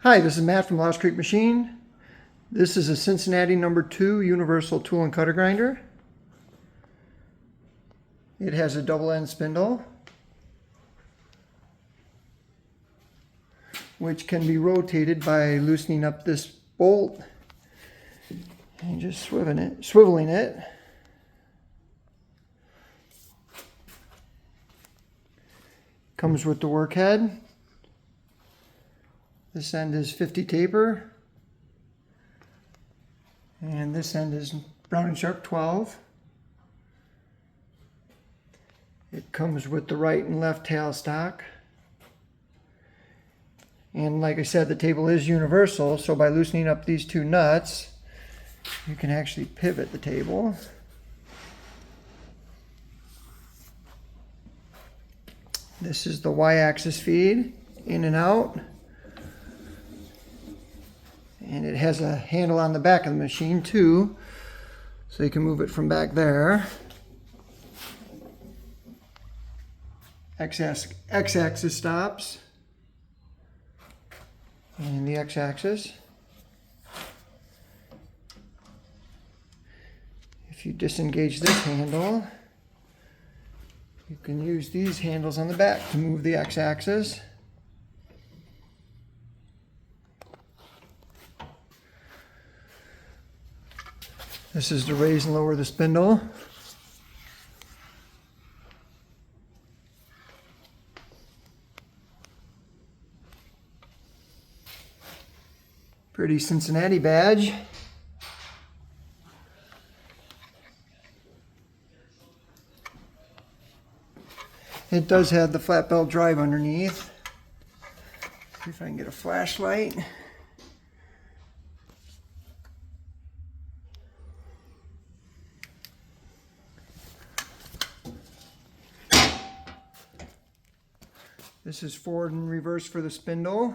Hi, this is Matt from Lost Creek Machine. This is a Cincinnati #2 universal tool and cutter grinder. It has a double end spindle, which can be rotated by loosening up this bolt and just swiveling it. Comes with the work head. This end is 50 taper, and this end is Brown & Sharp 12. It comes with the right and left tailstock. And like I said, the table is universal, so by loosening up these two nuts, you can actually pivot the table. This is the Y-axis feed, in and out. And it has a handle on the back of the machine too, so you can move it from back there. X-axis stops, and the X-axis. If you disengage this handle, you can use these handles on the back to move the X-axis. This is to raise and lower the spindle. Pretty Cincinnati badge. It does have the flat belt drive underneath. See if I can get a flashlight. This is forward and reverse for the spindle.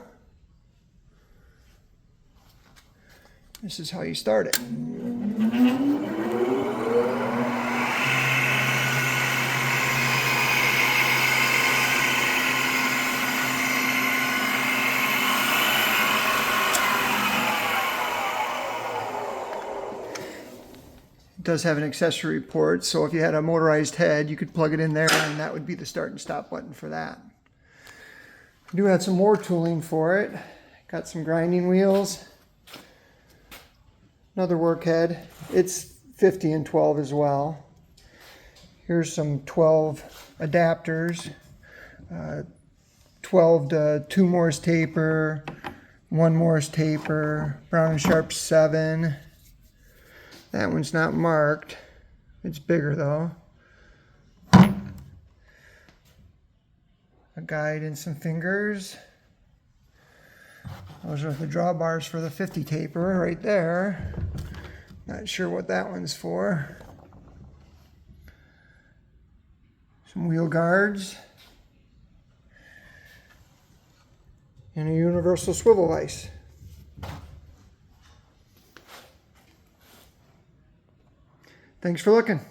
This is how you start it. It does have an accessory port, so if you had a motorized head, you could plug it in there and that would be the start and stop button for that. I do have some more tooling for it. Got some grinding wheels. Another work head. It's 50 and 12 as well. Here's some 12 adapters. 12 to 2 Morse taper, 1 Morse taper, Brown & Sharp 7. That one's not marked. It's bigger though. A guide and some fingers. Those are the drawbars for the 50 taper right there. Not sure what that one's for. Some wheel guards. And a universal swivel vise. Thanks for looking.